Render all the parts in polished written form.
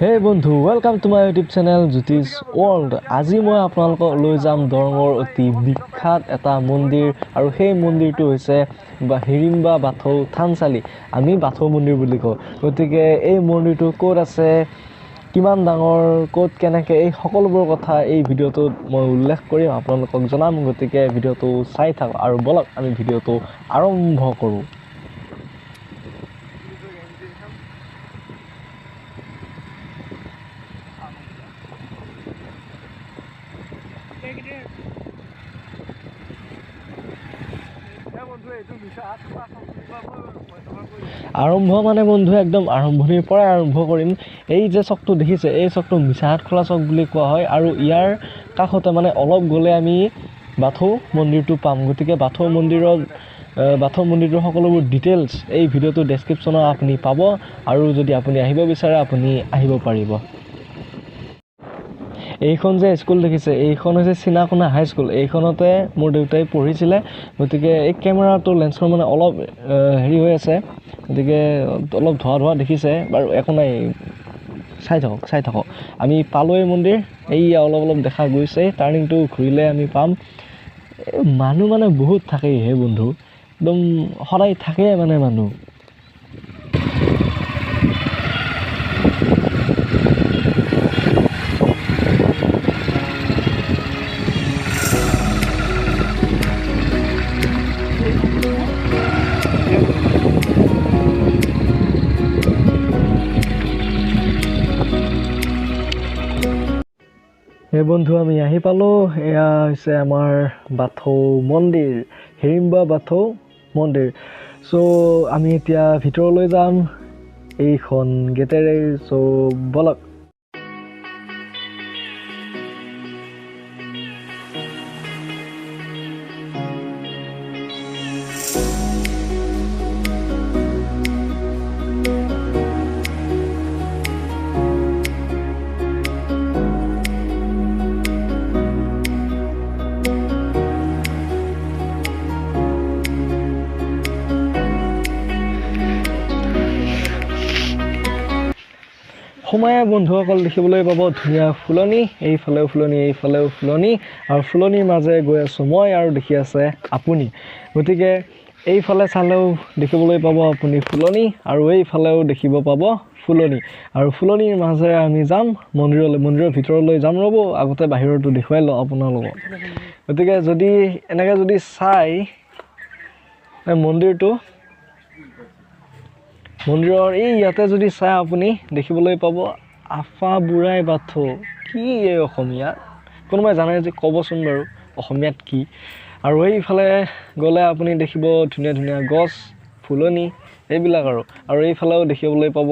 Hey বন্ধু, welcome to my YouTube channel Jyotis World. আজি মই আপোনালোকক লৈ যাম দৰঙৰ অতি বিখ্যাত এটা মন্দিৰ আৰু সেই মন্দিৰটো হৈছে হিৰিম্বা বাথৌ থানচালি। আমি বাথৌ মন্দিৰ বুলি কওঁ। গতিকে এই মন্দিৰটো ক'ত আছে, কিমান ডাঙৰ, ক'ত কেনেকৈ, এই সকলোবোৰ কথা এই ভিডিঅ'টোত মই উল্লেখ কৰিম, আপোনালোকক জনাম। গতিকে ভিডিঅ'টো চাই থাকক আৰু বলক আমি ভিডিঅ'টো আৰম্ভ কৰোঁ। আৰম্ভ মানে বন্ধু একদম আৰম্ভণিৰ পৰাই আৰম্ভ কৰিম। এই যে চকটো দেখিছে, এই চকটো মিছাহাত খোলা চক বুলি কোৱা হয় আৰু ইয়াৰ কাষতে মানে অলপ গ'লে আমি বাথৌ মন্দিৰটো পাম। গতিকে বাথৌ মন্দিৰটোৰ সকলোবোৰ ডিটেইলছ এই ভিডিঅ'টো ডেছক্ৰিপশ্যনত আপুনি পাব আৰু যদি আপুনি আহিব বিচাৰে আপুনি আহিব পাৰিব। এইখন যে স্কুল দেখিছে, এইখন হৈছে চিনাকোনা হাইস্কুল। এইখনতে মোৰ দেউতাই পঢ়িছিলে। গতিকে এই কেমেৰাটো লেন্সখন মানে অলপ হেৰি হৈ আছে, গতিকে অলপ ধোৱা দেখিছে বাৰু, একো নাই, চাই থাকক। আমি পালোৱেই মন্দিৰ, এইয়া অলপ দেখা গৈছে, টাৰ্ণিংটো ঘূৰিলে আমি পাম। মানুহ মানে বহুত থাকেই হে বন্ধু, একদম সদায় থাকে মানে মানুহ। এই বন্ধু আমি আহি পালোঁ। এয়া হৈছে আমাৰ বাথৌ মন্দিৰ, হিৰিম্বা বাথৌ মন্দিৰ। চ' আমি এতিয়া ভিতৰলৈ যাম এইখন গেটেৰে। চ' বলক। সোমাই বন্ধুসকল দেখিবলৈ পাব ধুনীয়া ফুলনি, এইফালেও ফুলনি, এইফালেও ফুলনি, আৰু ফুলনিৰ মাজেৰে গৈ আছোঁ মই আৰু দেখি আছে আপুনি। গতিকে এইফালে চালেও দেখিবলৈ পাব আপুনি ফুলনি আৰু এইফালেও দেখিব পাব ফুলনি, আৰু ফুলনিৰ মাজেৰে আমি যাম মন্দিৰৰ ভিতৰলৈ যাম। ৰ'ব, আগতে বাহিৰতো দেখুৱাই লওঁ আপোনালোকক। গতিকে এনেকৈ যদি চাই মন্দিৰৰ এই ইয়াতে যদি চাই আপুনি দেখিবলৈ পাব আফা বুঢ়াই বাথৌ। কি এই অসমীয়াত কোনোবাই জানে যে ক'বচোন বাৰু অসমীয়াত কি। আৰু এইফালে গ'লে আপুনি দেখিব ধুনীয়া গছ, ফুলনি, এইবিলাক আৰু এইফালেও দেখিবলৈ পাব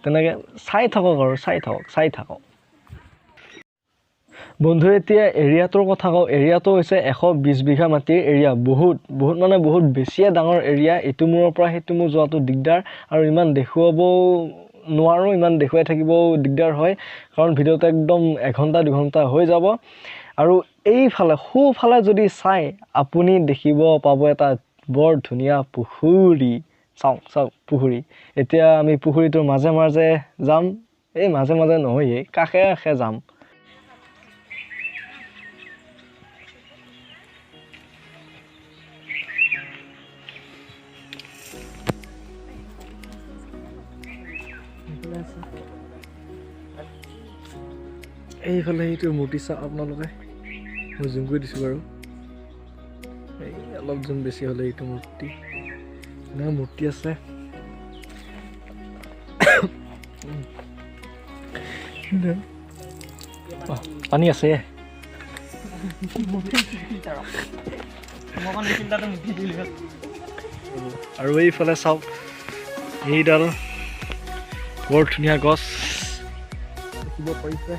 তেনেকৈ। চাই থাকক বন্ধু। এতিয়া এৰিয়াটোৰ কথা কওঁ। এৰিয়াটো হৈছে 120 বিঘা মাটিৰ এৰিয়া। বহুত মানে বহুত বেছিয়ে ডাঙৰ এৰিয়া। এইটো মূৰৰ পৰা সেইটো মূৰ যোৱাটো দিগদাৰ, আৰু ইমান দেখুৱাবও নোৱাৰোঁ, ইমান দেখুৱাই থাকিবও দিগদাৰ হয়, কাৰণ ভিডিঅ'টো একদম 1 ঘণ্টা 2 ঘণ্টা হৈ যাব। আৰু এইফালে সোঁফালে যদি চাই আপুনি দেখিব পাব এটা বৰ ধুনীয়া পুখুৰী। চাওক পুখুৰী। এতিয়া আমি পুখুৰীটোৰ মাজে যাম। এই মাজে নহয়, এই কাষে যাম। এইফালে সেইটো মূৰ্তি চাওক আপোনালোকে, মই জুম কৰি দিছোঁ বাৰু। এই অলপ জুম বেছি হ'লে এইটো মূৰ্তি, এনেকুৱা মূৰ্তি আছে। পানী আছে। আৰু এইফালে চাওক, এইডাল বৰ ধুনীয়া গছ দেখিব পাৰিছে।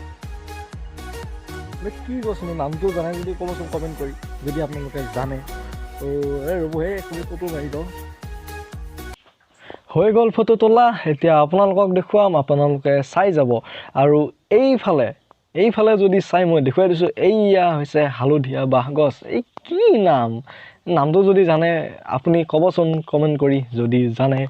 কি গছ নামটো জানে যদি ক'বচোন কমেণ্ট কৰি, যদি আপোনালোকে জানে। ত' ৰ'বহে ফটো মাৰি দিওঁ। হৈ গ'ল ফটো তোলা। এতিয়া আপোনালোকক দেখুৱাম, আপোনালোকে চাই যাব। আৰু এইফালে যদি চাই মই দেখুৱাই দিছোঁ, এইয়া হৈছে হালধীয়া বাঁহগছ। এই কি নামটো যদি জানে আপুনি ক'বচোন কমেণ্ট কৰি, যদি জানে।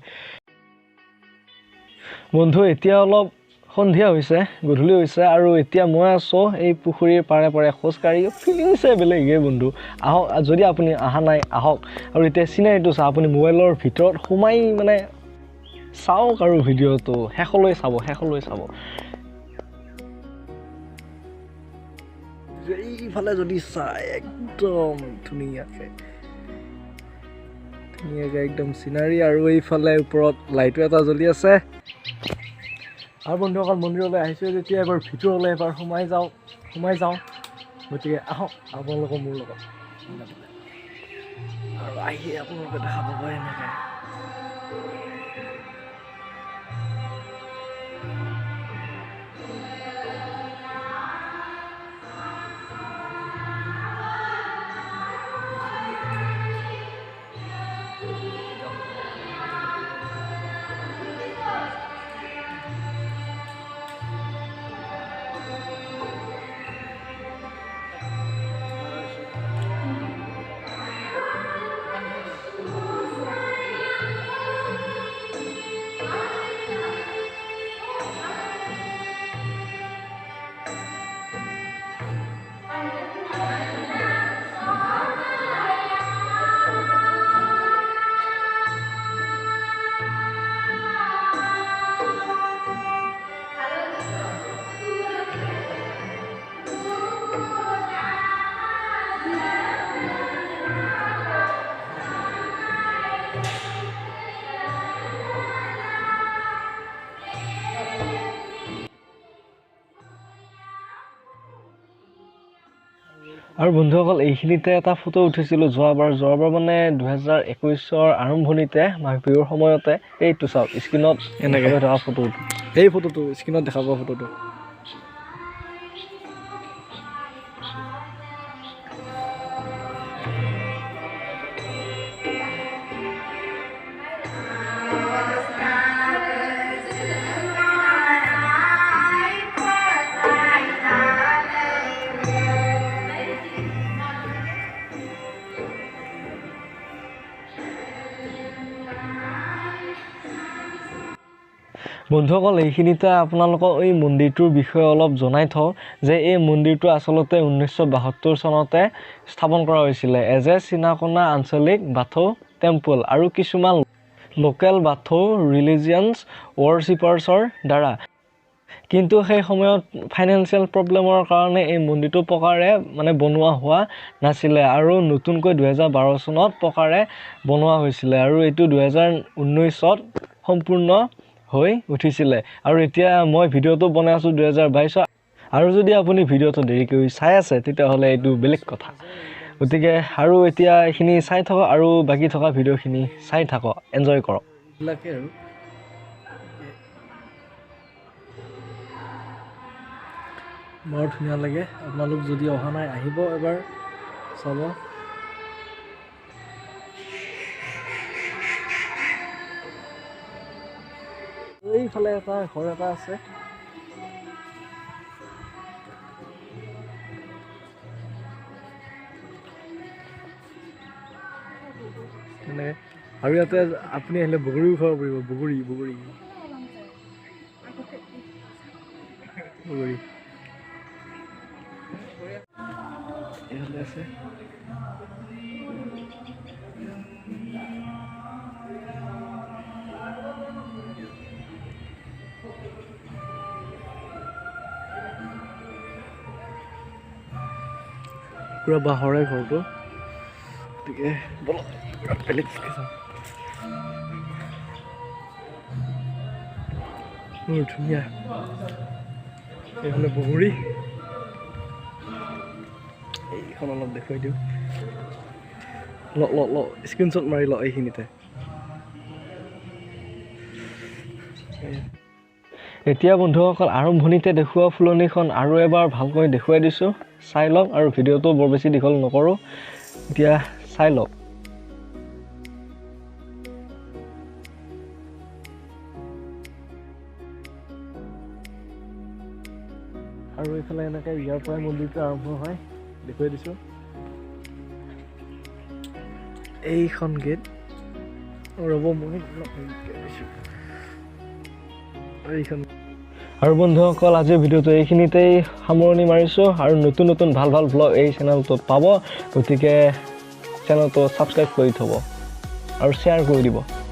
বন্ধু এতিয়া অলপ সন্ধিয়া হৈছে, গধূলি হৈছে আৰু এতিয়া মই আছোঁ এই পুখুৰীৰ পাৰে পাৰে খোজকাঢ়ি। ফিলিংছে বেলেগে বন্ধু। আহক, যদি আপুনি অহা নাই আহক। আৰু এতিয়া চিনাৰীটো চাওক, আপুনি মোবাইলৰ ভিতৰত সোমাই মানে চাওক আৰু ভিডিঅ'টো শেষলৈ চাব। এইফালে যদি চাই একদম ধুনীয়াকৈ একদম চিনাৰী, আৰু এইফালে ওপৰত লাইটো এটা জ্বলি আছে। আৰু বন্ধুসকল, মন্দিৰলৈ আহিছোঁ যেতিয়া এবাৰ ভিতৰলৈ এবাৰ সোমাই যাওঁ। গতিকে আহক আপোনালোকৰ মোৰ লগত, আৰু আহি আপোনালোকে দেখা পাব এনেকৈ। আৰু বন্ধুসকল, এইখিনিতে এটা ফটো উঠিছিলোঁ যোৱাবাৰ মানে 2021-ৰ আৰম্ভণিতে, মাঘ বিহুৰ সময়তে। এইটো চাওক স্ক্ৰীণত এনেকৈ থকা ফটোটো, এই ফটোটো স্ক্ৰীণত দেখা পোৱা ফটোটো। বন্ধুসকল, এইখিনিতে আপোনালোকক এই মন্দিৰটোৰ বিষয়ে অলপ জনাই থওঁ যে এই মন্দিৰটো আচলতে 1972 চনতে স্থাপন কৰা হৈছিলে এজ এ চীনাকোনা আঞ্চলিক বাথৌ টেম্পল আৰু কিছুমান লোকেল বাথৌ ৰিলিজিয়ানছ ৱৰ্চিপাৰ্ছৰ দ্বাৰা। কিন্তু সেই সময়ত ফাইনেন্সিয়েল প্ৰব্লেমৰ কাৰণে এই মন্দিৰটো পকাৰে মানে বনোৱা হোৱা নাছিলে, আৰু নতুনকৈ 2012 চনত পকাৰে বনোৱা হৈছিলে, আৰু এইটো 2019ত সম্পূৰ্ণ হৈ উঠিছিলে। আৰু এতিয়া মই ভিডিঅ'টো বনাই আছোঁ 2022। আৰু যদি আপুনি ভিডিঅ'টো দেৰিকৈ চাই আছে তেতিয়াহ'লে এইটো বেলেগ কথা। গতিকে আৰু এতিয়া এইখিনি চাই থাকক, আৰু বাকী থকা ভিডিঅ'খিনি চাই থাকক, এনজয় কৰক। এইবিলাকে আৰু বৰ ধুনীয়া লাগে। আপোনালোক যদি অহা নাই আহিব, এবাৰ চাব। এইফালে এটা ঘৰ এটা আছে। মানে আৰু ইয়াতে আপুনি আহিলে বগৰীও খাব পাৰিব, বগৰী এইফালে আছে। পুৰা বাঁহৰে ঘৰটো। গতিকে বলক বেলেগ চাওঁ। ধুনীয়া। এইফালে বগৰী, এইখন অলপ দেখুৱাই দিওঁ। ল স্ক্ৰীনশ্বট মাৰি ল এইখিনিতে। এতিয়া বন্ধুসকল, আৰম্ভণিতে দেখুওৱা ফুলনিখন আৰু এবাৰ ভালকৈ দেখুৱাই দিছোঁ, চাই লওক। আৰু ভিডিঅ'টো বৰ বেছি দীঘল নকৰোঁ, এতিয়া চাই লওক। আৰু এইফালে এনেকৈ ইয়াৰ পৰাই মন্দিৰটো আৰম্ভ হয়, দেখুৱাই দিছোঁ। এইখন গেট, ৰ'ব মই দিছোঁ। এইখন আৰু বন্ধুসকল আজিৰ ভিডিঅ'টো এইখিনিতেই সামৰণি মাৰিছোঁ আৰু নতুন নতুন ভাল ভাল ব্লগ এই চেনেলটোত পাব গতিকে চেনেলটো ছাবস্ক্ৰাইব কৰি থ'ব আৰু শ্বেয়াৰ কৰি দিব